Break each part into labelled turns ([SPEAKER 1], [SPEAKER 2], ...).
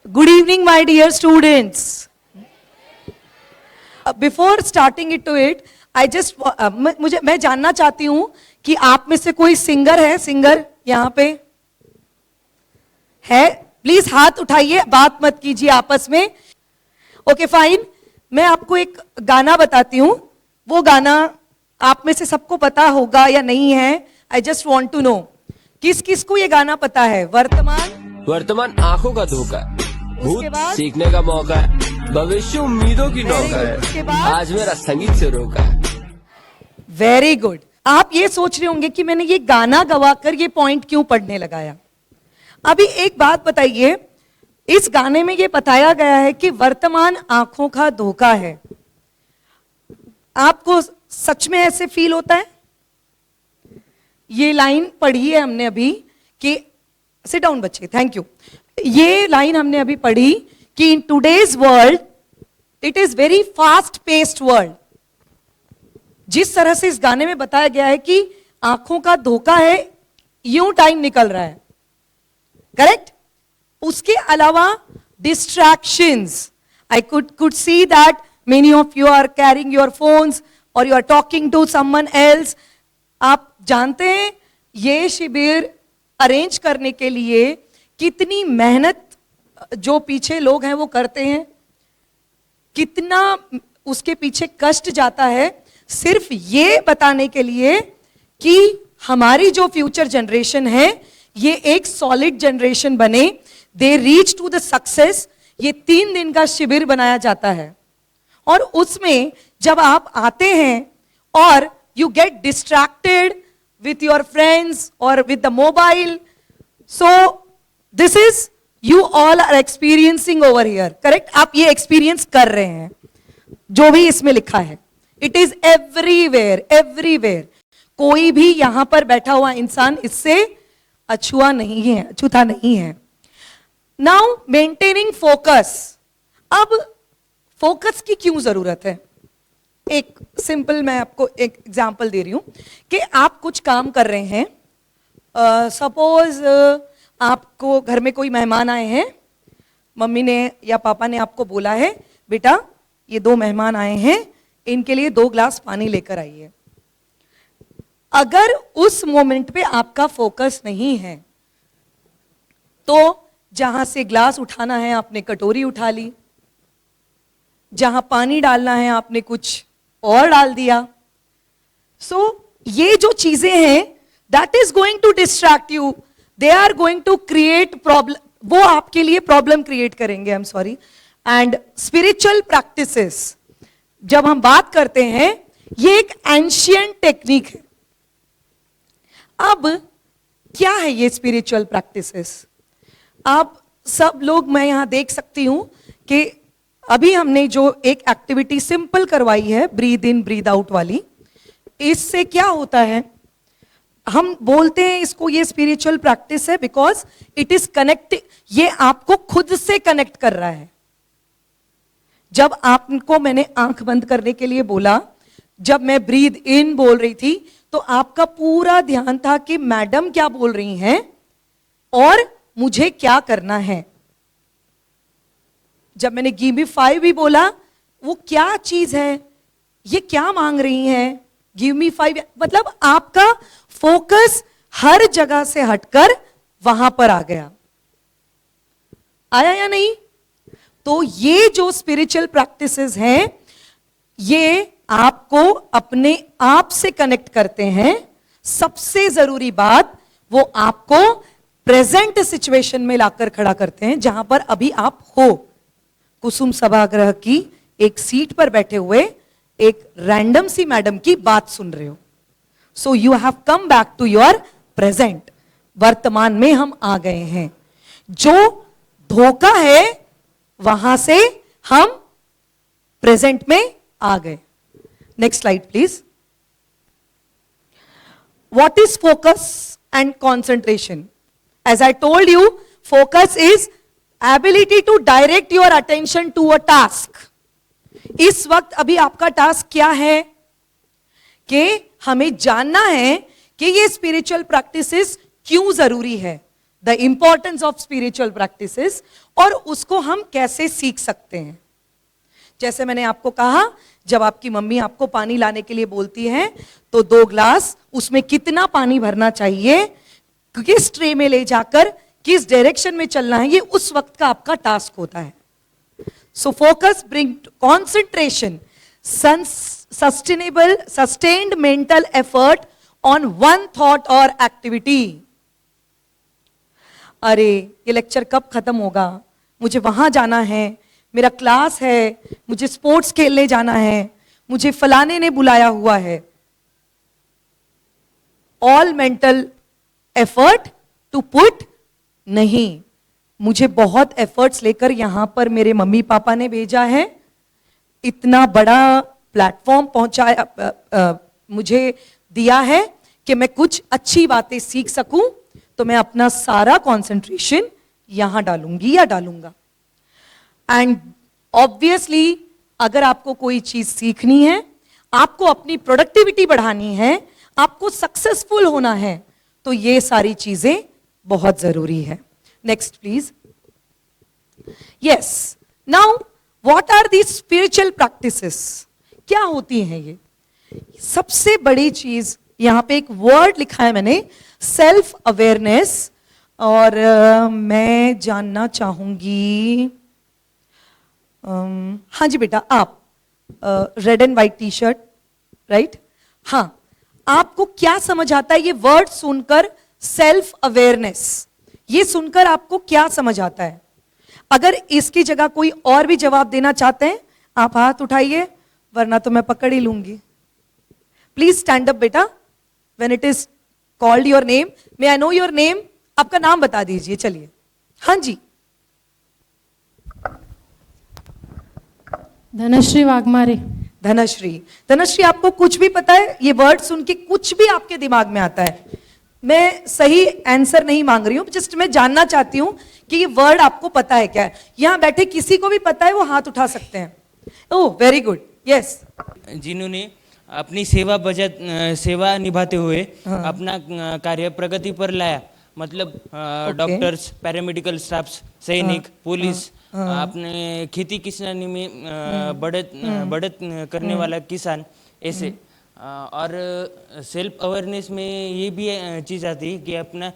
[SPEAKER 1] Good evening, my dear students. Before starting it to it, मैं जानना चाहती हूं कि आप में से कोई सिंगर है? सिंगर यहां पे है? प्लीज हाथ उठाइए, बात मत कीजिए आपस में. Okay fine. मैं आपको एक गाना बताती हूं. वो गाना आप में से सबको पता होगा या नहीं है. I just want to know किस किस को ये गाना पता है.
[SPEAKER 2] वर्तमान आंखों का धोखा है, भूत सीखने का मौका है, भविष्य उम्मीदों की नौका है, आज मेरा संगीत से रोका है.
[SPEAKER 1] Very good. आप ये सोच रहे होंगे कि मैंने ये गाना गवाकर ये पॉइंट क्यों पढ़ने लगाया. अभी एक बात बताइए, इस गाने में ये बताया गया है कि वर्तमान आंखों का धोखा है. आपको सच में ऐसे फील होता है? ये लाइन पढ़ी है हमने अभी कि सिट डाउन बच्चे, थैंक यू. ये लाइन हमने अभी पढ़ी कि in today's world it is very fast paced world. जिस तरह से इस गाने में बताया गया है कि आंखों का धोखा है, यूं टाइम निकल रहा है. करेक्ट. उसके अलावा distractions. I could see that many of you are carrying your phones और you are talking to someone else. आप जानते हैं ये शिविर अरेंज करने के लिए कितनी मेहनत जो पीछे लोग हैं वो करते हैं, कितना उसके पीछे कष्ट जाता है, सिर्फ ये बताने के लिए कि हमारी जो फ्यूचर जनरेशन है ये एक सॉलिड जनरेशन बने. They reach to the success. ये 3 दिन का शिविर बनाया जाता है और उसमें जब आप आते हैं और you get distracted with your friends or with the mobile. So this is you all are experiencing over here. Correct? आप ये experience कर रहे हैं जो भी इसमें लिखा है. It is everywhere, everywhere. कोई भी यहां पर बैठा हुआ इंसान इससे अछूता नहीं है. Now maintaining focus. अब फोकस की क्यों जरूरत है? एक सिंपल मैं आपको एक एग्जांपल दे रही हूं कि आप कुछ काम कर रहे हैं. सपोज आपको घर में कोई मेहमान आए हैं, मम्मी ने या पापा ने आपको बोला है बेटा ये 2 मेहमान आए हैं, इनके लिए 2 ग्लास पानी लेकर आइए. अगर उस मोमेंट पे आपका फोकस नहीं है तो जहां से ग्लास उठाना है आपने कटोरी उठा ली, जहां पानी डालना है आपने कुछ और डाल दिया. सो ये जो चीजें हैं that is going to distract you. They are going to create problem. वो आपके लिए प्रॉब्लम क्रिएट करेंगे. I am sorry. And spiritual practices जब हम बात करते हैं ये एक एंशिएंट टेक्निक है. अब क्या है ये स्पिरिचुअल प्रैक्टिसेस? आप सब लोग, मैं यहां देख सकती हूं कि अभी हमने जो एक एक्टिविटी सिंपल करवाई है, ब्रीद इन ब्रीद आउट वाली, इससे क्या होता है, हम बोलते हैं इसको ये स्पिरिचुअल प्रैक्टिस है बिकॉज इट इज कनेक्ट. ये आपको खुद से कनेक्ट कर रहा है. जब आपको मैंने आंख बंद करने के लिए बोला, जब मैं ब्रीद इन बोल रही थी तो आपका पूरा ध्यान था कि मैडम क्या बोल रही हैं और मुझे क्या करना है. जब मैंने गिव मी 5 भी बोला, वो क्या चीज है, ये क्या मांग रही हैं, गिव मी 5, मतलब आपका फोकस हर जगह से हटकर वहां पर आ गया. आया या नहीं? तो ये जो स्पिरिचुअल प्रैक्टिसेस हैं ये आपको अपने आप से कनेक्ट करते हैं. सबसे जरूरी बात, वो आपको प्रेजेंट सिचुएशन में लाकर खड़ा करते हैं जहां पर अभी आप हो. कुसुम सभागृह की एक सीट पर बैठे हुए एक रैंडम सी मैडम की बात सुन रहे हो. So you have come back to your present. वर्तमान में हम आ गए हैं. जो धोखा है वहां से हम प्रेजेंट में आ गए. Next slide please. What is focus and concentration? As I told you, focus is ability to direct your attention to a task. इस वक्त अभी आपका टास्क क्या है कि हमें जानना है कि ये स्पिरिचुअल प्रैक्टिसेस क्यों जरूरी है. The importance of spiritual practices और उसको हम कैसे सीख सकते हैं। जैसे मैंने आपको कहा, जब आपकी मम्मी आपको पानी लाने के लिए बोलती है तो 2 ग्लास, उसमें कितना पानी भरना चाहिए, किस ट्रे में ले जाकर किस डायरेक्शन में चलना है, ये उस वक्त का आपका टास्क होता है। So focus, bring concentration, sustained mental effort on one thought or activity। अरे ये लेक्चर कब खत्म होगा, मुझे वहां जाना है, मेरा क्लास है, मुझे स्पोर्ट्स खेलने जाना है, मुझे फलाने ने बुलाया हुआ है। All mental effort to put नहीं, मुझे बहुत एफर्ट्स लेकर यहां पर मेरे मम्मी पापा ने भेजा है, इतना बड़ा प्लेटफॉर्म पहुंचाया, मुझे दिया है कि मैं कुछ अच्छी बातें सीख सकूं, तो मैं अपना सारा कंसंट्रेशन यहां डालूंगी या डालूंगा। एंड ऑब्वियसली अगर आपको कोई चीज सीखनी है, आपको अपनी प्रोडक्टिविटी बढ़ानी है, आपको सक्सेसफुल होना है, तो ये सारी चीजें बहुत जरूरी है। Next please. Yes, now what are the spiritual practices, क्या होती हैं ये? सबसे बड़ी चीज, यहां पे एक वर्ड लिखा है मैंने, सेल्फ अवेयरनेस, और मैं जानना चाहूंगी, हाँ जी बेटा, आप red and white T shirt, right? हाँ, आपको क्या समझ आता है ये वर्ड सुनकर, सेल्फ अवेयरनेस, ये सुनकर आपको क्या समझ आता है? अगर इसकी जगह कोई और भी जवाब देना चाहते हैं, आप हाथ उठाइए, वरना तो मैं पकड़ ही लूंगी। प्लीज स्टैंड अप बेटा, when it is called your name. May I know your name? आपका नाम बता दीजिए। चलिए, हाँ जी।
[SPEAKER 3] धनश्री वाघमारे।
[SPEAKER 1] धनश्री, धनश्री आपको कुछ भी पता है? ये वर्ड सुन के कुछ भी आपके दिमाग में आता है? मैं सही आंसर नहीं मांग रही हूं, जस्ट मैं जानना चाहती हूं कि ये वर्ड आपको पता है क्या है। यहां बैठे किसी को भी पता है, वो हाथ उठा सकते हैं। Oh very good, yes.
[SPEAKER 4] जिन्होंने अपनी सेवा निभाते हुए अपना कार्य प्रगति पर लाया, मतलब डॉक्टर्स, पैरामेडिकल स्टाफ, सैनिक, पुलिस, अपने खेती किसानी में बढ़त करने वाला किसान, ऐसे। और सेल्फ अवेयरनेस में ये भी चीज़ आती है कि अपना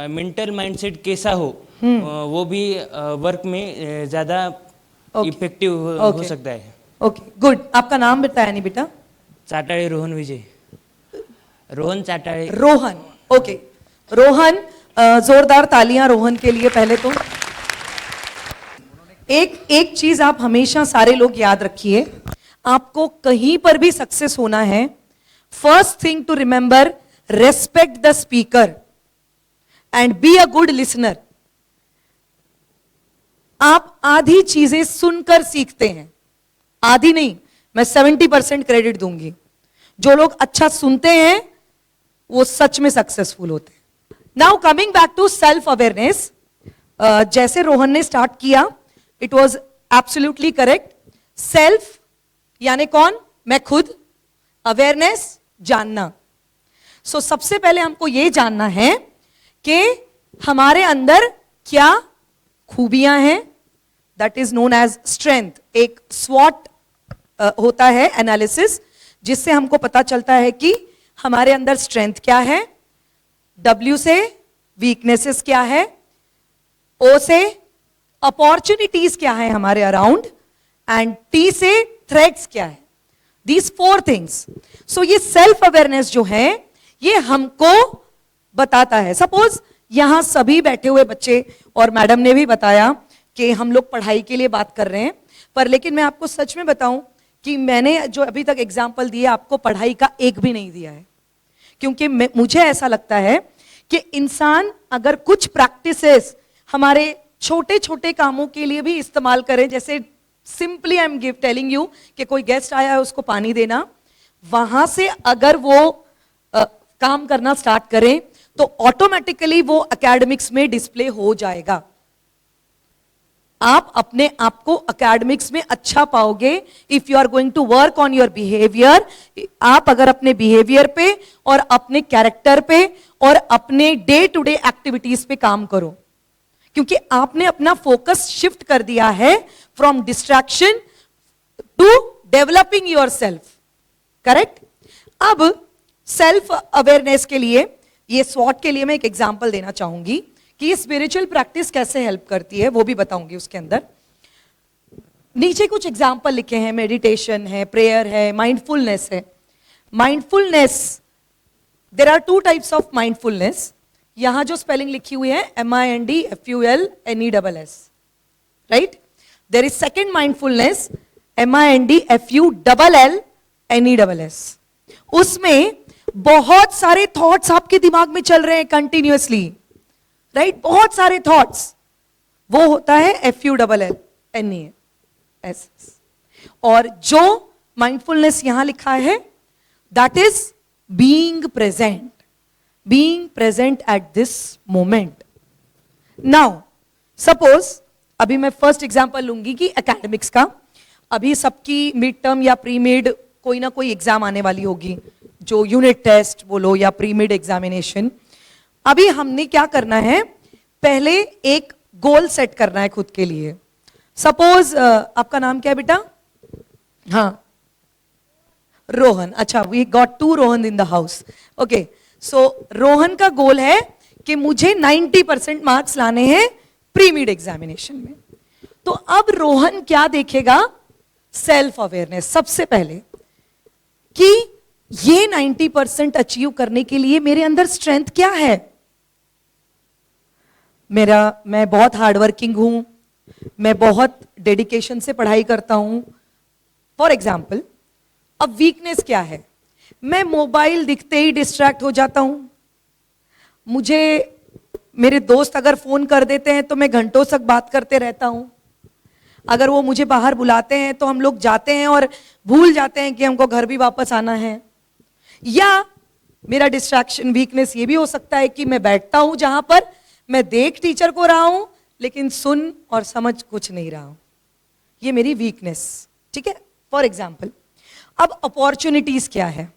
[SPEAKER 4] मेंटल माइंडसेट कैसा हो, वो भी वर्क में ज़्यादा इफेक्टिव हो सकता है।
[SPEAKER 1] Okay good. आपका नाम बताया नहीं बेटा?
[SPEAKER 4] चाटाळे रोहन विजय। रोहन चाटाळे।
[SPEAKER 1] रोहन, ओके रोहन, जोरदार तालियां रोहन के लिए। पहले तो एक चीज आप हमेशा सारे लोग याद रखिए, आपको कहीं पर भी सक्सेस होना है, first thing to remember, respect the speaker and be a good listener. आप आधी चीजें सुनकर सीखते हैं, आधी नहीं, मैं 70% क्रेडिट दूंगी। जो लोग अच्छा सुनते हैं वो सच में सक्सेसफुल होते हैं। Now coming back to self awareness, जैसे रोहन ने स्टार्ट किया, it was absolutely correct. Self यानी कौन? मैं खुद, अवेयरनेस जानना। सो सबसे पहले हमको यह जानना है कि हमारे अंदर क्या खूबियां हैं, that is known as strength. एक स्वॉट होता है एनालिसिस, जिससे हमको पता चलता है कि हमारे अंदर स्ट्रेंथ क्या है, W से वीकनेसेस क्या है, O से अपॉर्चुनिटीज क्या है हमारे अराउंड, एंड T से थ्रेट्स क्या है। These 4 things. सो ये सेल्फ अवेयरनेस जो है, ये हमको बताता है। सपोज यहां सभी बैठे हुए बच्चे, और मैडम ने भी बताया कि हम लोग पढ़ाई के लिए बात कर रहे हैं, पर लेकिन मैं आपको सच में बताऊं कि मैंने जो अभी तक एग्जाम्पल दिए, आपको पढ़ाई का एक भी नहीं दिया है। क्योंकि मुझे ऐसा लगता है कि इंसान अगर कुछ प्रैक्टिसेस हमारे छोटे छोटे कामों के लिए भी इस्तेमाल करें, जैसे simply I am telling you कि कोई गेस्ट आया है, उसको पानी देना, वहां से अगर वो काम करना स्टार्ट करें तो ऑटोमेटिकली वो एकेडमिक्स में डिस्प्ले हो जाएगा। आप अपने आप को एकेडमिक्स में अच्छा पाओगे if you are going to work on your behaviour. आप अगर अपने बिहेवियर पे और अपने कैरेक्टर पे और अपने डे टू डे एक्टिविटीज पे काम करो, क्योंकि आपने अपना फोकस शिफ्ट कर दिया है from distraction to developing your self. Correct? अब सेल्फ अवेयरनेस के लिए, ये स्वॉट के लिए मैं एक एग्जांपल देना चाहूंगी कि ये स्पिरिचुअल प्रैक्टिस कैसे हेल्प करती है, वो भी बताऊंगी उसके अंदर। नीचे कुछ एग्जांपल लिखे हैं, मेडिटेशन है, प्रेयर है, माइंडफुलनेस है। Mindfulness, there are two types of mindfulness. यहां जो स्पेलिंग लिखी हुई है MINDFULNESS, right? There is second mindfulness MINDFULLNESS। उसमें बहुत सारे थॉट्स आपके दिमाग में चल रहे हैं कंटिन्यूअसली, राइट? बहुत सारे थॉट्स, वो होता है FULLNESS। और जो माइंडफुलनेस यहां लिखा है that is being present at this moment. Now suppose अभी मैं फर्स्ट एग्जांपल लूंगी कि एकेडमिक्स का। अभी सबकी मिड टर्म या प्री मिड कोई ना कोई एग्जाम आने वाली होगी, जो यूनिट टेस्ट बोलो या प्री मिड एग्जामिनेशन। अभी हमने क्या करना है, पहले एक गोल सेट करना है खुद के लिए। सपोज आपका नाम क्या है बेटा? हाँ, रोहन। अच्छा, we got 2 Rohan in the house. Okay, so Rohan का गोल है कि मुझे 90% मार्क्स लाने हैं प्री मिड एग्जामिनेशन में। तो अब रोहन क्या देखेगा? सेल्फ अवेयरनेस सबसे पहले, कि ये 90% अचीव करने के लिए मेरे अंदर स्ट्रेंथ क्या है। मैं बहुत हार्डवर्किंग हूं, मैं बहुत डेडिकेशन से पढ़ाई करता हूं। फॉर एग्जाम्पल, अब वीकनेस क्या है? मैं मोबाइल दिखते ही डिस्ट्रैक्ट हो जाता हूं। मुझे मेरे दोस्त अगर फोन कर देते हैं तो मैं घंटों तक बात करते रहता हूं। अगर वो मुझे बाहर बुलाते हैं तो हम लोग जाते हैं और भूल जाते हैं कि हमको घर भी वापस आना है। या मेरा डिस्ट्रैक्शन वीकनेस ये भी हो सकता है कि मैं बैठता हूं जहां पर मैं देख टीचर को रहा हूं लेकिन सुन और समझ कुछ नहीं रहा हूं। ये मेरी वीकनेस, ठीक है? फॉर एग्जाम्पल, अब अपॉर्चुनिटीज क्या है?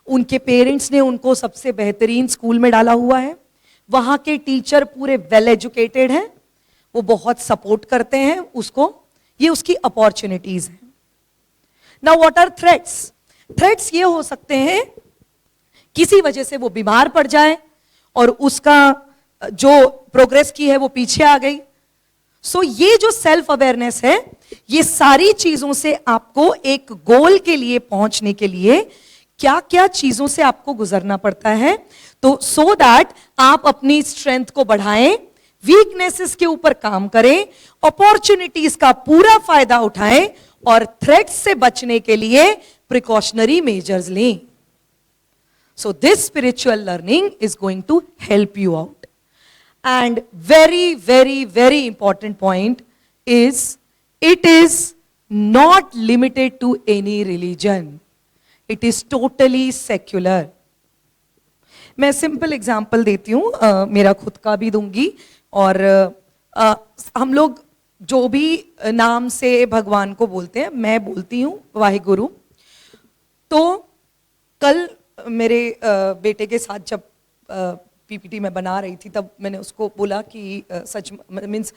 [SPEAKER 1] उनके पेरेंट्स ने उनको सबसे बेहतरीन स्कूल में डाला हुआ है, वहां के टीचर पूरे वेल एजुकेटेड हैं, वो बहुत सपोर्ट करते हैं उसको, ये उसकी अपॉर्चुनिटीज हैं। Now what are threats? Threats ये हो सकते हैं किसी वजह से वो बीमार पड़ जाए और उसका जो प्रोग्रेस की है वो पीछे आ गई। सो ये जो सेल्फ अवेयरनेस है, ये सारी चीजों से आपको एक गोल के लिए पहुंचने के लिए क्या क्या चीजों से आपको गुजरना पड़ता है, तो सो दैट आप अपनी स्ट्रेंथ को बढ़ाएं, वीकनेसेस के ऊपर काम करें, अपॉर्चुनिटीज का पूरा फायदा उठाएं और थ्रेट्स से बचने के लिए प्रिकॉशनरी मेजर्स लें। So this spiritual learning is going to help you out. And very, very, very important point is it is not limited to any religion. It is totally secular. मैं simple example देती हूँ, मेरा खुद का भी दूंगी। और हम लोग जो भी नाम से भगवान को बोलते हैं, मैं बोलती हूँ वाहिगुरु। तो कल मेरे बेटे के साथ जब पीपीटी में बना रही थी तब मैंने उसको बोला कि सच मीन्स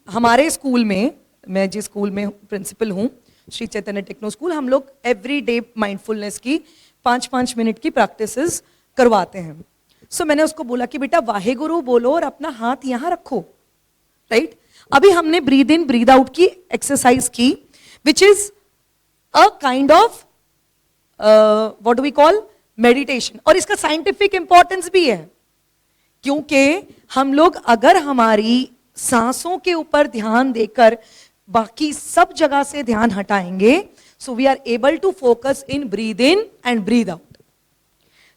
[SPEAKER 1] हमारे स्कूल में, मैं जिस स्कूल में प्रिंसिपल हूँ, श्री चैतन्य टेक्नो स्कूल, हम लोग एवरी डे माइंडफुलनेस की 5-5 मिनट की प्रैक्टिसेस करवाते हैं। सो मैंने उसको बोला कि बेटा वाहेगुरु बोलो और अपना हाथ यहाँ रखो, राइट? अभी हमने ब्रीद इन ब्रीद आउट की एक्सरसाइज की, which is a kind of what do we call meditation. और इसका साइंटिफिक इंपॉर्टेंस भी है, क्योंकि हम लोग अगर हमारी सांसों के ऊपर ध्यान देकर बाकी सब जगह से ध्यान हटाएंगे, so we are able to focus in breathe in and breathe out.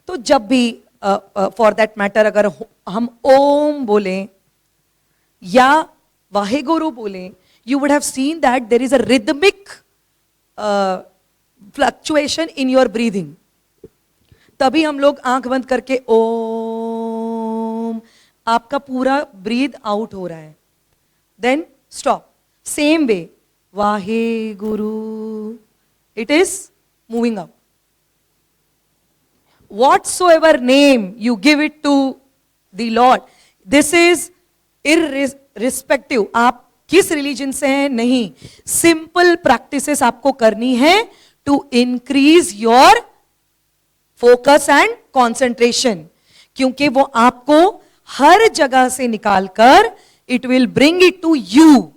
[SPEAKER 1] तो जब भी फॉर दैट मैटर अगर हम ओम बोलें या वाहेगुरु बोलें, you would have seen that there is a rhythmic fluctuation in your breathing. तभी हम लोग आंख बंद करके ओम, आपका पूरा ब्रीद आउट हो रहा है। Then stop. Same way, Vaheguru. It is moving up. Whatsoever name you give it to the Lord, this is irrespective. आप किस रिलीजन से हैं, नहीं, सिंपल प्रैक्टिसेस आपको करनी है to increase your focus and concentration, क्योंकि वो आपको हर जगह से निकालकर it will bring it to you,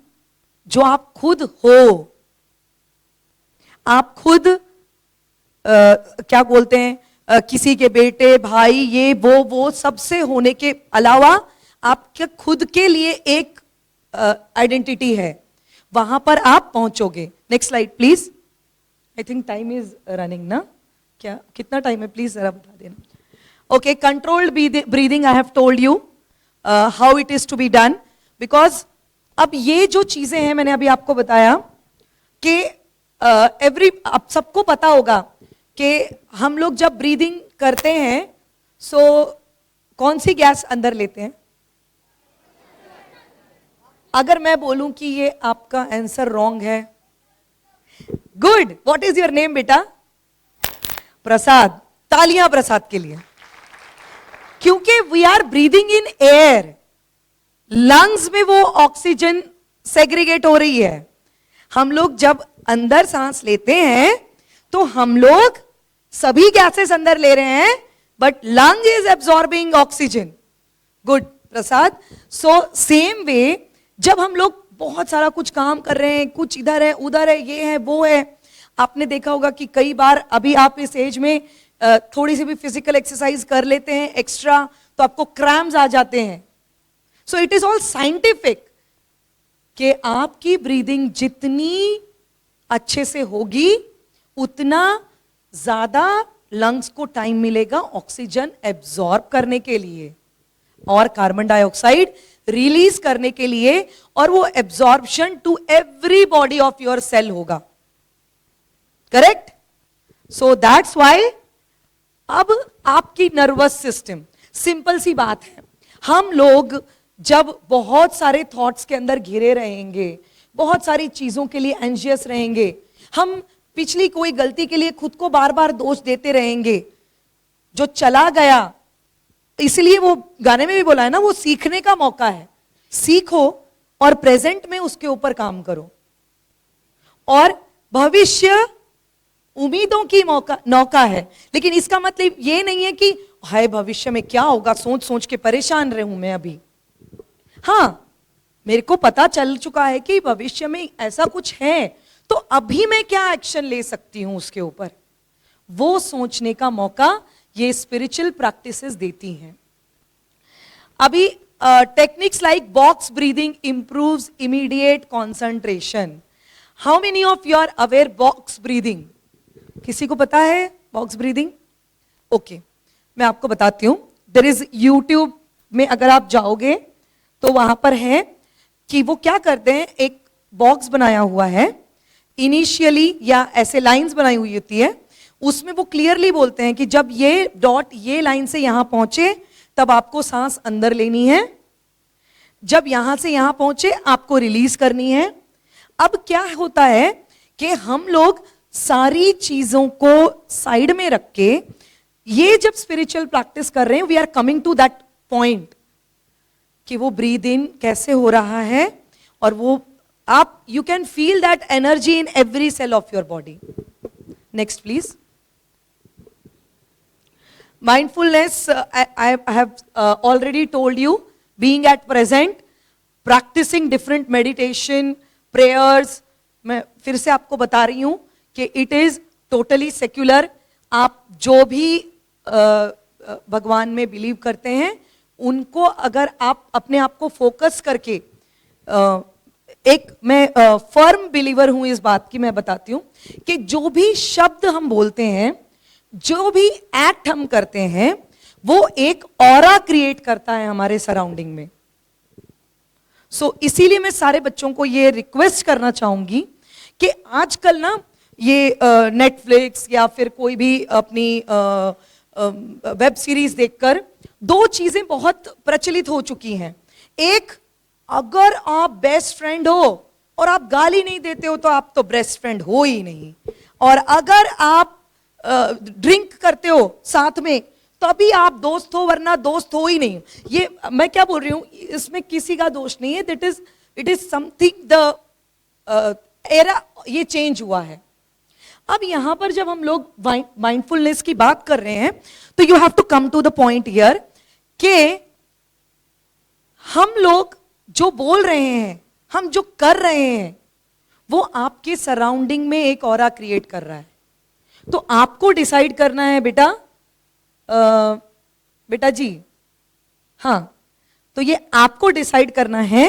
[SPEAKER 1] जो आप खुद हो. आप खुद क्या बोलते हैं, किसी के बेटे, भाई, ये वो सबसे होने के अलावा आपके खुद के लिए एक आइडेंटिटी है, वहां पर आप पहुंचोगे. Next slide please. I think time is running ना, क्या कितना टाइम है प्लीज जरा बता देना. Okay, controlled breathing I have told you how it is to be done, because अब ये जो चीजें हैं मैंने अभी आपको बताया कि अब सबको पता होगा कि हम लोग जब ब्रीदिंग करते हैं सो कौन सी गैस अंदर लेते हैं. अगर मैं बोलूं कि ये आपका आंसर रॉन्ग है, good, what is your name बेटा? प्रसाद. तालियां प्रसाद के लिए, क्योंकि we are breathing in air, lungs में वो ऑक्सीजन सेग्रीगेट हो रही है. हम लोग जब अंदर सांस लेते हैं तो हम लोग सभी गैसेस अंदर ले रहे हैं, but lung is absorbing oxygen. Good Prasad. So same way जब हम लोग बहुत सारा कुछ काम कर रहे हैं, कुछ इधर है उधर है, ये है वो है, आपने देखा होगा कि कई बार अभी आप इस एज में थोड़ी सी भी फिजिकल एक्सरसाइज कर लेते हैं एक्स्ट्रा तो आपको क्रैम्स आ जाते हैं. So it is all scientific कि आपकी ब्रीदिंग जितनी अच्छे से होगी उतना ज्यादा लंग्स को टाइम मिलेगा ऑक्सीजन एब्जॉर्ब करने के लिए और कार्बन डाइऑक्साइड रिलीज करने के लिए, और वो absorption to every body of your cell होगा. करेक्ट? सो दैट्स व्हाई अब आपकी नर्वस सिस्टम, सिंपल सी बात है, हम लोग जब बहुत सारे थॉट्स के अंदर घिरे रहेंगे, बहुत सारी चीजों के लिए एंशियस रहेंगे, हम पिछली कोई गलती के लिए खुद को बार बार दोष देते रहेंगे, जो चला गया, इसलिए वो गाने में भी बोला है ना, वो सीखने का मौका है. सीखो और प्रेजेंट में उसके ऊपर काम करो, और भविष्य उम्मीदों की नौका है. लेकिन इसका मतलब ये नहीं है कि हाय भविष्य में क्या होगा सोच सोच के परेशान रहूं मैं अभी. हाँ, मेरे को पता चल चुका है कि भविष्य में ऐसा कुछ है, तो अभी मैं क्या एक्शन ले सकती हूं उसके ऊपर, वो सोचने का मौका ये स्पिरिचुअल प्रैक्टिसेस देती हैं. अभी techniques like box breathing improves immediate concentration. How many of you are aware box breathing? किसी को पता है बॉक्स ब्रीदिंग? ओके, मैं आपको बताती हूं. देयर इज यूट्यूब में अगर आप जाओगे तो वहां पर है कि वो क्या करते हैं, एक बॉक्स बनाया हुआ है इनिशियली, या ऐसे लाइंस बनाई हुई होती है, उसमें वो क्लियरली बोलते हैं कि जब ये डॉट ये लाइन से यहां पहुंचे तब आपको सांस अंदर लेनी है, जब यहां से यहां पहुंचे आपको रिलीज करनी है. अब क्या होता है कि हम लोग सारी चीजों को साइड में रख के ये जब स्पिरिचुअल प्रैक्टिस कर रहे हैं, we are coming to that point कि वो ब्रीद इन कैसे हो रहा है, और वो आप you can feel that energy in every cell of your body. Next please. Mindfulness, I have already told you, being at present, practicing different meditation, prayers. मैं फिर से आपको बता रही हूं कि it is totally secular. आप जो भी भगवान में बिलीव करते हैं उनको अगर आप अपने आप को फोकस करके, एक मैं फर्म बिलीवर हूं इस बात की, मैं बताती हूं कि जो भी शब्द हम बोलते हैं, जो भी एक्ट हम करते हैं, वो एक ऑरा क्रिएट करता है हमारे सराउंडिंग में. सो इसीलिए मैं सारे बच्चों को ये रिक्वेस्ट करना चाहूंगी कि आजकल ना ये नेटफ्लिक्स या फिर कोई भी अपनी वेब सीरीज देखकर दो चीजें बहुत प्रचलित हो चुकी हैं. एक, अगर आप बेस्ट फ्रेंड हो और आप गाली नहीं देते हो तो आप तो बेस्ट फ्रेंड हो ही नहीं। और अगर आप ड्रिंक करते हो साथ में तभी आप दोस्त हो, वरना दोस्त हो ही नहीं। ये मैं क्या बोल रही हूं, इसमें किसी का दोष नहीं है। It is something the era, ये चेंज हुआ है। अब यहां पर जब हम लोग माइंडफुलनेस की बात कर रहे हैं तो you have to come to the point here कि हम लोग जो बोल रहे हैं, हम जो कर रहे हैं, वो आपके सराउंडिंग में एक ऑरा क्रिएट कर रहा है। तो आपको डिसाइड करना है बेटा, बेटा जी, हाँ, तो ये आपको डिसाइड करना है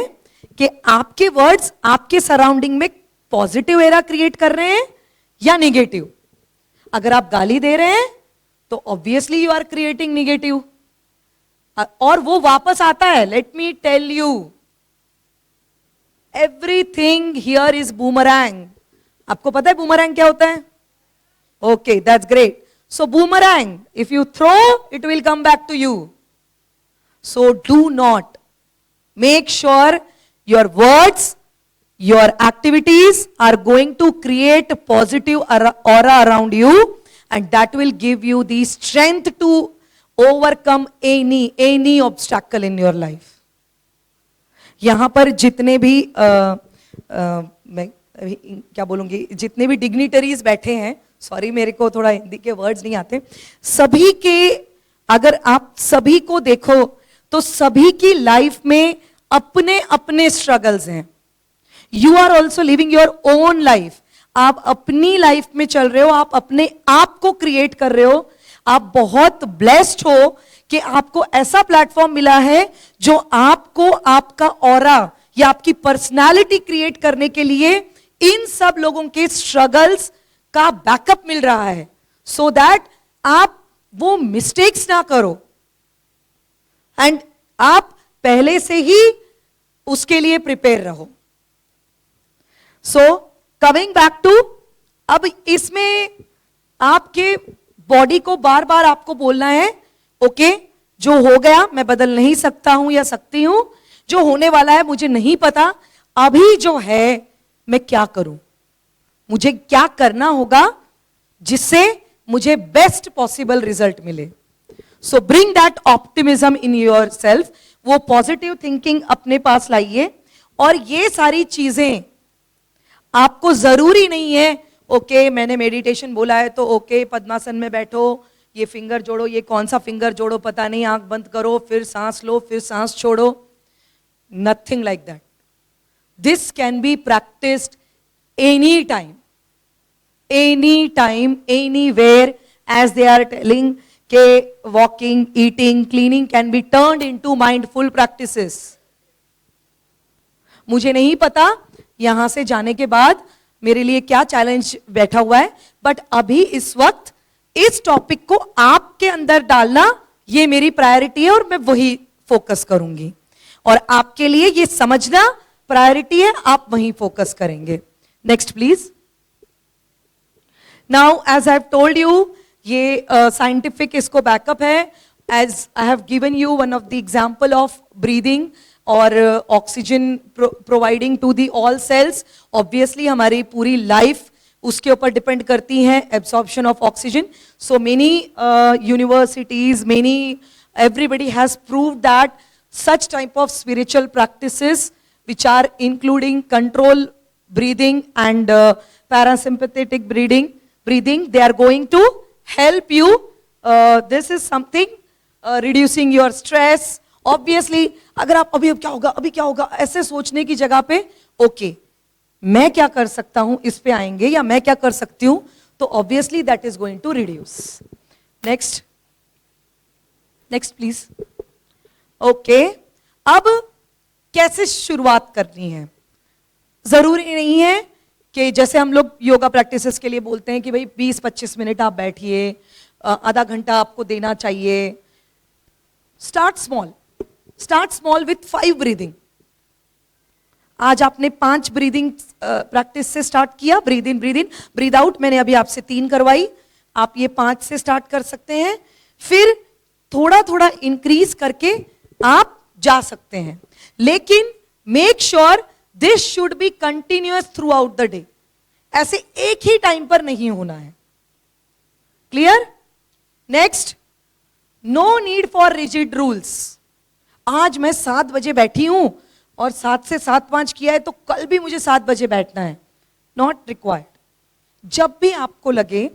[SPEAKER 1] कि आपके वर्ड्स आपके सराउंडिंग में पॉजिटिव एरा क्रिएट कर रहे हैं या निगेटिव। अगर आप गाली दे रहे हैं तो obviously you are creating negative, और वो वापस आता है। Let me tell you, everything here is boomerang. आपको पता है बूमरैंग क्या होता है? Okay, that's great. So boomerang, if you throw it will come back to you. So do not, make sure your words, your activities are going to create a positive aura around you, and that will give you the strength to overcome any obstacle in your life. यहां पर जितने भी मैं क्या बोलूंगी, जितने भी dignitaries बैठे हैं, सॉरी मेरे को थोड़ा हिंदी के वर्ड्स नहीं आते, सभी के अगर आप सभी को देखो तो सभी की लाइफ में अपने अपने स्ट्रगल्स हैं। You are also living your own life. आप अपनी लाइफ में चल रहे हो, आप अपने आप को क्रिएट कर रहे हो। आप बहुत ब्लेस्ड हो कि आपको ऐसा प्लेटफॉर्म मिला है जो आपको आपका ऑरा या आपकी पर्सनालिटी क्रिएट करने के लिए इन सब लोगों के स्ट्रगल्स का बैकअप मिल रहा है, सो दैट आप वो मिस्टेक्स ना करो एंड आप पहले से ही उसके लिए प्रिपेयर रहो। सो कमिंग बैक टू, अब इसमें आपके बॉडी को बार बार आपको बोलना है, ओके, जो हो गया मैं बदल नहीं सकता हूं या सकती हूं, जो होने वाला है मुझे नहीं पता, अभी जो है मैं क्या करूं, मुझे क्या करना होगा जिससे मुझे बेस्ट पॉसिबल रिजल्ट मिले। सो bring that optimism in your self, वो पॉजिटिव थिंकिंग अपने पास लाइए। और ये सारी चीजें आपको जरूरी नहीं है, ओके मैंने मेडिटेशन बोला है तो ओके पद्मासन में बैठो, ये फिंगर जोड़ो, ये कौन सा फिंगर जोड़ो पता नहीं, आंख बंद करो, फिर सांस लो, फिर सांस छोड़ो। Nothing like that. This can be practised any time, anywhere, as they are telling के walking, eating, cleaning can be turned into mindful practices. मुझे नहीं पता यहां से जाने के बाद मेरे लिए क्या चैलेंज बैठा हुआ है, बट अभी इस वक्त इस टॉपिक को आपके अंदर डालना ये मेरी प्रायोरिटी है और मैं वही फोकस करूंगी। और आपके लिए ये समझना प्रायोरिटी है, आप वहीं फोकस करेंगे। Next please. Now as I have told you, ये साइंटिफिक इसको बैकअप है। As I have given you one of the example of breathing और oxygen providing to the all cells. Obviously हमारी पूरी लाइफ उसके ऊपर डिपेंड करती है, absorption of oxygen. So many universities, everybody has proved that such type of spiritual practices which are including control breathing and parasympathetic breathing, they are going to help you. This is something reducing your stress. Obviously अगर आप अभी क्या होगा ऐसे सोचने की जगह पे ओके मैं क्या कर सकता हूं इस पे आएंगे, या मैं क्या कर सकती हूं, तो obviously that is going to reduce. Next please. Okay, अब कैसे शुरुआत करनी है? जरूरी नहीं है कि जैसे हम लोग योगा प्रैक्टिसेस के लिए बोलते हैं कि भाई 20-25 मिनट आप बैठिए, आधा घंटा आपको देना चाहिए। Start small with 5 breathing. आज आपने 5 ब्रीदिंग प्रैक्टिस से स्टार्ट किया, ब्रीद इन, ब्रीद आउट। मैंने अभी आपसे 3 करवाई, आप ये 5 से स्टार्ट कर सकते हैं, फिर थोड़ा थोड़ा इंक्रीज करके आप जा सकते हैं। लेकिन make sure this should be continuous throughout the day. ऐसे एक ही टाइम पर नहीं होना है. Clear? Next, no need for rigid rules. आज मैं 7 बजे बैठी हूं और 7 से 7:05 किया है तो कल भी मुझे 7 बजे बैठना है. Not required. जब भी आपको लगे,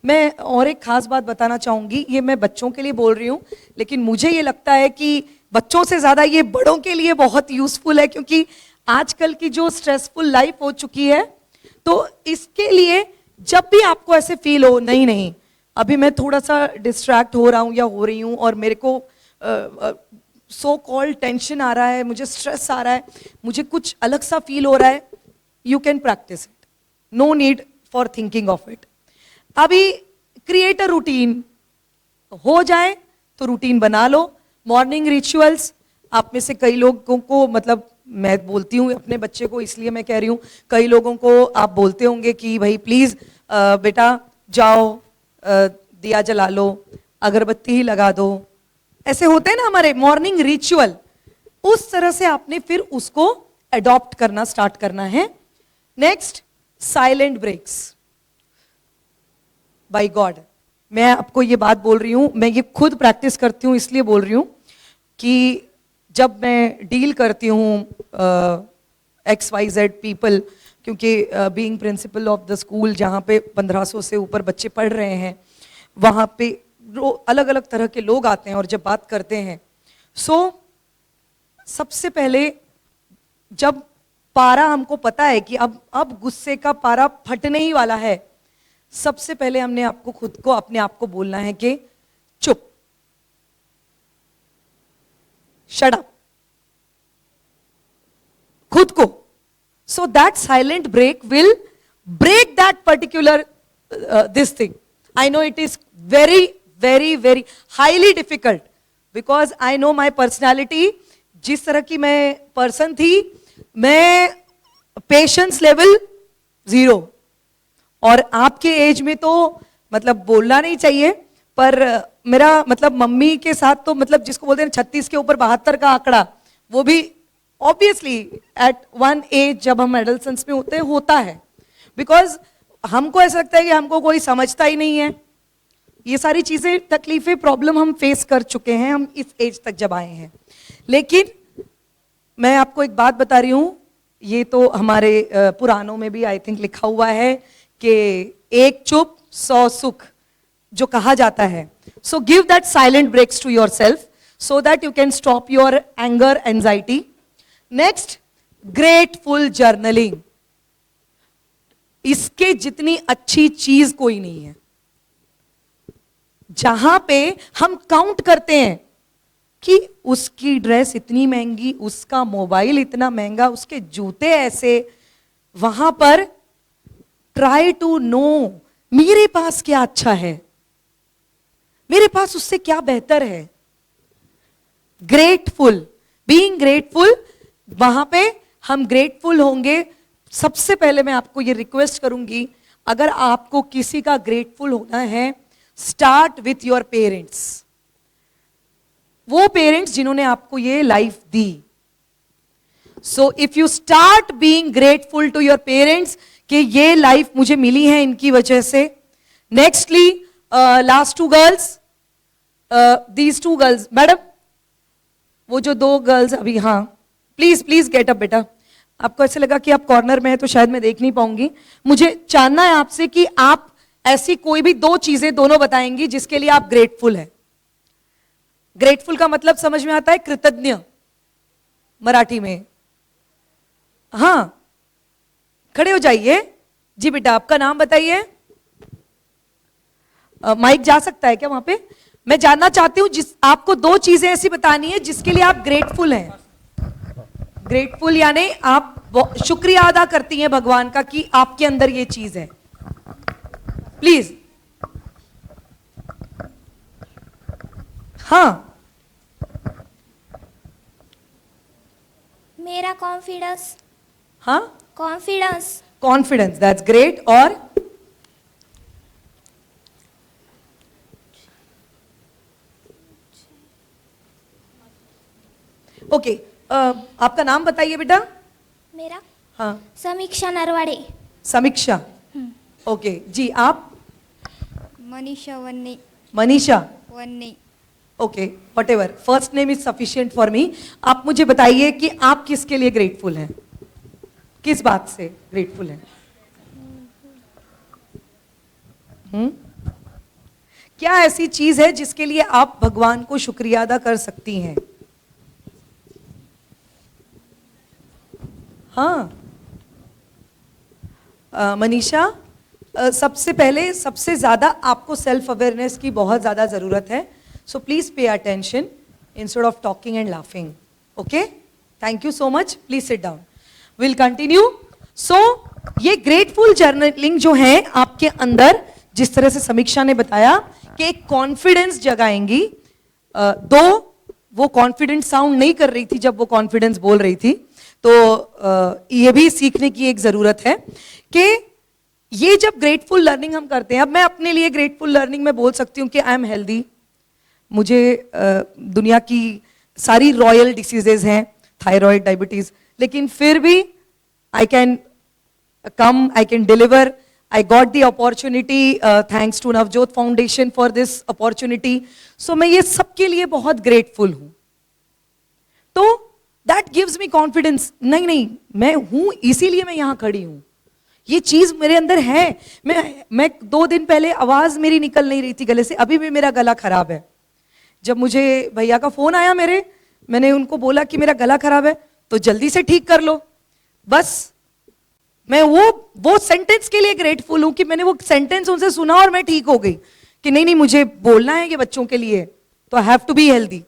[SPEAKER 1] मैं और एक खास बात बताना चाहूंगी, ये मैं बच्चों के लिए बोल रही हूं, लेकिन मुझे ये लगता है कि बच्चों से ज्यादा ये बड़ों के लिए बहुत यूजफुल है, क्योंकि आजकल की जो स्ट्रेसफुल लाइफ हो चुकी है, तो इसके लिए जब भी आपको ऐसे फील हो, नहीं नहीं अभी मैं थोड़ा सा डिस्ट्रैक्ट हो रहा हूं या हो रही हूं और मेरे को सो कॉल्ड टेंशन आ रहा है, मुझे स्ट्रेस आ रहा है, मुझे कुछ अलग सा फील हो रहा है, you can practise it. No need for thinking of it. अभी क्रिएट अ रूटीन. हो जाए तो रूटीन बना लो. मॉर्निंग रिचुअल्स, आप में से कई लोगों को, मतलब मैं बोलती हूँ अपने बच्चे को, इसलिए मैं कह रही हूँ, कई लोगों को आप बोलते होंगे कि भाई प्लीज बेटा जाओ दिया जला लो, अगरबत्ती ही लगा दो. ऐसे होते हैं ना हमारे मॉर्निंग रिचुअल. उस तरह से आपने फिर उसको अडॉप्ट करना स्टार्ट करना है. Next, silent breaks. By God, मैं आपको ये बात बोल रही हूं, मैं ये खुद प्रैक्टिस करती हूं, इसलिए बोल रही हूं कि जब मैं डील करती हूं XYZ पीपल, क्योंकि being principle of the school जहाँ पे 1500 से ऊपर बच्चे पढ़ रहे हैं, वहाँ पे अलग अलग तरह के लोग आते हैं और जब बात करते हैं, सबसे पहले जब पारा हमको पता है कि अब गुस्से का पारा फटने ही वाला है, सबसे पहले हमने आपको खुद को, अपने आप को बोलना है कि चुप, शट अप, खुद को. So that silent break will break that particular this thing. I know it is very very very highly difficult, because I know my personality. जिस तरह की मैं पर्सन थी, मैं पेशेंस लेवल 0, और आपके एज में तो मतलब बोलना नहीं चाहिए, पर मेरा मतलब मम्मी के साथ तो, मतलब जिसको बोलते हैं 36 के ऊपर 72 का आंकड़ा, वो भी ऑब्वियसली एट वन एज जब हम एडल्सेंस में होते हैं होता है, बिकॉज हमको ऐसा लगता है कि हमको कोई समझता ही नहीं है. ये सारी चीजें, तकलीफें, प्रॉब्लम हम फेस कर चुके हैं, हम इस एज तक जब आए हैं. लेकिन मैं आपको एक बात बता रही हूं, ये तो हमारे पुराणों में भी आई थिंक लिखा हुआ है कि एक चुप 100 सुख, जो कहा जाता है. So give that silent breaks to your self so that you can stop your anger, anxiety. Next, grateful journaling. इसके जितनी अच्छी चीज कोई नहीं है, जहां पे हम काउंट करते हैं कि उसकी ड्रेस इतनी महंगी, उसका मोबाइल इतना महंगा, उसके जूते ऐसे, वहां पर ट्राई टू नो मेरे पास क्या अच्छा है, मेरे पास उससे क्या बेहतर है. ग्रेटफुल, बीइंग ग्रेटफुल, वहां पे हम ग्रेटफुल होंगे. सबसे पहले मैं आपको ये रिक्वेस्ट करूंगी, अगर आपको किसी का ग्रेटफुल होना है, स्टार्ट विथ योर पेरेंट्स. वो पेरेंट्स जिन्होंने आपको ये लाइफ दी. So if you start being grateful to your parents कि ये लाइफ मुझे मिली है इनकी वजह से. Nextly, last 2 girls, these 2 girls, madam वो जो 2 गर्ल्स अभी, हाँ प्लीज प्लीज गेट अप बेटा. आपको ऐसे लगा कि आप कॉर्नर में है तो शायद मैं देख नहीं पाऊंगी. मुझे जानना है आपसे कि आप ऐसी कोई भी 2 चीजें दोनों बताएंगी जिसके लिए आप ग्रेटफुल हैं. ग्रेटफुल का मतलब समझ में आता है? कृतज्ञ मराठी में. हाँ, खड़े हो जाइए जी बेटा. आपका नाम बताइए. माइक जा सकता है क्या वहां पे? मैं जानना चाहती हूं, आपको 2 चीजें ऐसी बतानी है जिसके लिए आप ग्रेटफुल हैं. ग्रेटफुल यानी आप शुक्रिया अदा करती हैं भगवान का कि आपके अंदर ये चीज है. प्लीज. हाँ,
[SPEAKER 3] मेरा कॉन्फिडेंस.
[SPEAKER 1] हाँ,
[SPEAKER 3] कॉन्फिडेंस.
[SPEAKER 1] Confidence, that's great. और ओके, आपका नाम बताइए बेटा।
[SPEAKER 3] मेरा
[SPEAKER 1] हाँ,
[SPEAKER 3] समीक्षा नरवाड़े।
[SPEAKER 1] समीक्षा। ओके जी, आप?
[SPEAKER 3] Manisha Vanne.
[SPEAKER 1] Manisha.
[SPEAKER 3] Vanne.
[SPEAKER 1] Okay, whatever, first name is sufficient for me. आप मुझे बताइए कि आप किसके लिए ग्रेटफुल हैं, किस बात से ग्रेटफुल हैं? क्या ऐसी चीज है जिसके लिए आप भगवान को शुक्रिया अदा कर सकती हैं? हाँ, मनीषा, सबसे पहले सबसे ज्यादा आपको सेल्फ अवेयरनेस की बहुत ज्यादा जरूरत है। So please pay attention instead of talking and laughing. Okay, thank you so much, please sit down, will continue. So ये ग्रेटफुल जर्नलिंग जो है आपके अंदर, जिस तरह से समीक्षा ने बताया कि एक कॉन्फिडेंस जगाएंगी। दो वो कॉन्फिडेंट साउंड नहीं कर रही थी जब वो कॉन्फिडेंस बोल रही थी, तो ये भी सीखने की एक जरूरत है कि ये जब ग्रेटफुल लर्निंग हम करते हैं। अब मैं अपने लिए ग्रेटफुल लर्निंग में बोल सकती हूँ कि आई एम हेल्दी, मुझे दुनिया की सारी रॉयल डिसीजेज हैं, थायराइड, डायबिटीज, लेकिन फिर भी I can come, I can deliver, I got the opportunity, thanks to Navjot foundation for this opportunity. So मैं ये सबके लिए बहुत ग्रेटफुल हूं। तो दैट गिव्स मी कॉन्फिडेंस, नहीं नहीं मैं हूं, इसीलिए मैं यहां खड़ी हूं, ये चीज मेरे अंदर है। मैं 2 दिन पहले आवाज मेरी निकल नहीं रही थी गले से, अभी भी मेरा गला खराब है। जब मुझे भैया का फोन आया मैंने उनको बोला कि मेरा गला खराब है, तो जल्दी से ठीक कर लो। बस मैं वो सेंटेंस के लिए ग्रेटफुल हूं कि मैंने वो सेंटेंस उनसे सुना और मैं ठीक हो गई कि नहीं मुझे बोलना है कि बच्चों के लिए, तो I have to be healthy.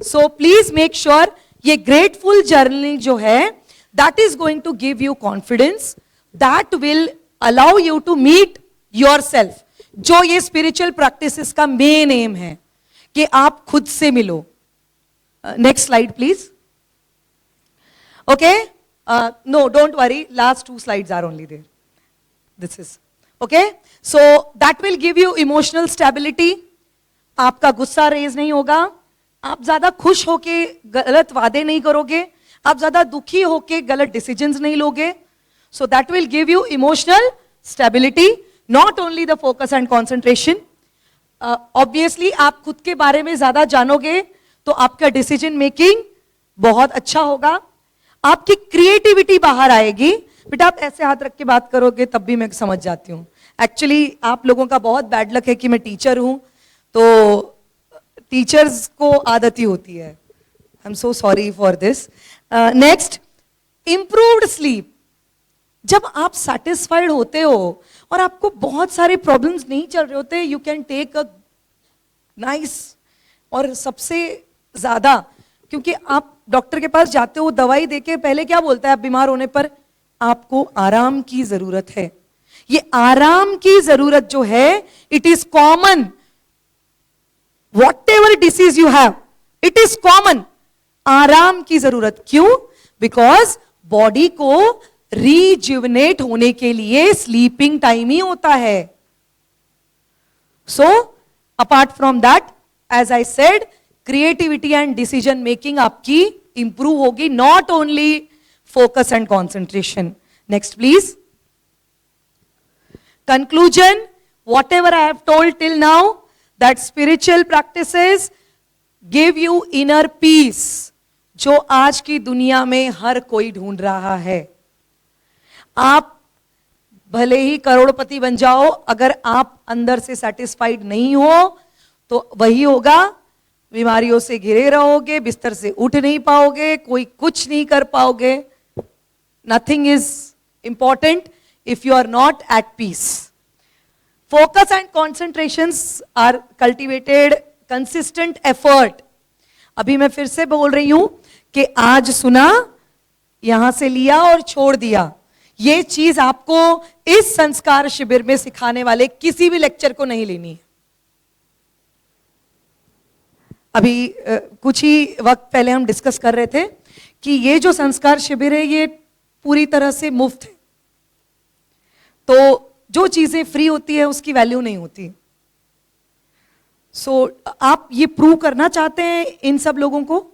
[SPEAKER 1] So please make sure ये ग्रेटफुल जर्नलिंग जो है, that is going to give you confidence, that will allow you to meet your self, जो ये स्पिरिचुअल प्रैक्टिसेस का मेन एम है कि आप खुद से मिलो। Next slide please. Okay, no, don't worry, last 2 slides are only there. This is okay. So that will give you emotional stability. आपका गुस्सा रेज नहीं होगा, आप ज्यादा खुश होके गलत वादे नहीं करोगे, आप ज्यादा दुखी होके गलत डिसीजंस नहीं लोगे। So that will give you emotional stability, not only the focus and concentration. Obviously आप खुद के बारे में ज्यादा जानोगे तो आपका डिसीजन मेकिंग बहुत अच्छा होगा, आपकी क्रिएटिविटी बाहर आएगी। बेटा आप ऐसे हाथ रख के बात करोगे तब भी मैं समझ जाती हूँ। एक्चुअली आप लोगों का बहुत बैड लक है कि मैं टीचर हूं, तो टीचर्स को आदत ही होती है। I am so sorry for this. Next, improved sleep. जब आप सेटिस्फाइड होते हो और आपको बहुत सारे प्रॉब्लम्स नहीं चल रहे होते, you can take a nice, और सबसे ज्यादा क्योंकि आप डॉक्टर के पास जाते हो, दवाई देके पहले क्या बोलता है आप बीमार होने पर? आपको आराम की जरूरत है। ये आराम की जरूरत जो है, it is common, what ever disease you have, it is common. आराम की जरूरत क्यों? बिकॉज बॉडी को रीजुवनेट होने के लिए स्लीपिंग टाइम ही होता है। So apart from that, as I said, creativity and decision making आपकी इंप्रूव होगी, not only focus and concentration. Next please. Conclusion, whatever I have told till now, that spiritual practices give you inner peace, जो आज की दुनिया में हर कोई ढूंढ रहा है। आप भले ही करोड़पति बन जाओ, अगर आप अंदर से सेटिस्फाइड नहीं हो तो वही होगा, बीमारियों से घिरे रहोगे, बिस्तर से उठ नहीं पाओगे, कोई कुछ नहीं कर पाओगे। Nothing is important if you are not at peace. Focus and concentrations are cultivated consistent effort. अभी मैं फिर से बोल रही हूं कि आज सुना, यहां से लिया और छोड़ दिया, ये चीज आपको इस संस्कार शिविर में सिखाने वाले किसी भी लेक्चर को नहीं लेनी है। अभी कुछ ही वक्त पहले हम डिस्कस कर रहे थे कि ये जो संस्कार शिविर है ये पूरी तरह से मुफ्त है, तो जो चीजें फ्री होती है उसकी वैल्यू नहीं होती। सो आप ये प्रूव करना चाहते हैं इन सब लोगों को?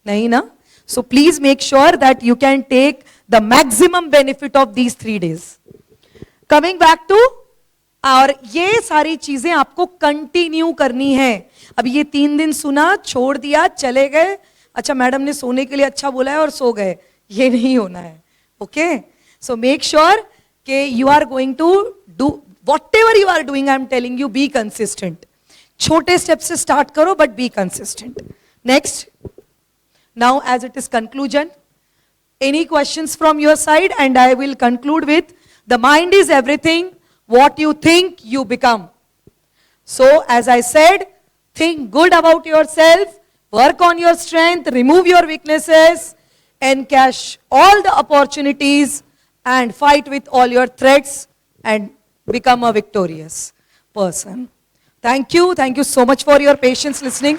[SPEAKER 1] नहीं ना? So please make sure that you can take the maximum benefit of these 3 days. Coming back to, और ये सारी चीजें आपको कंटिन्यू करनी है. अब ये 3 दिन सुना, छोड़ दिया, चले गए, अच्छा मैडम ने सोने के लिए अच्छा बोला है और सो गए, ये नहीं होना है. ओके, सो मेक श्योर कि you are going to do whatever you are doing. I am telling you, be consistent. छोटे स्टेप से स्टार्ट करो, but be consistent. Next, now as it is conclusion, any questions from your side, and I will conclude with, the mind is everything. What you think, you become. So as I said, think good about yourself, work on your strength, remove your weaknesses, encash all the opportunities, and fight with all your threats, and become a victorious person. Thank you so much for your patience listening.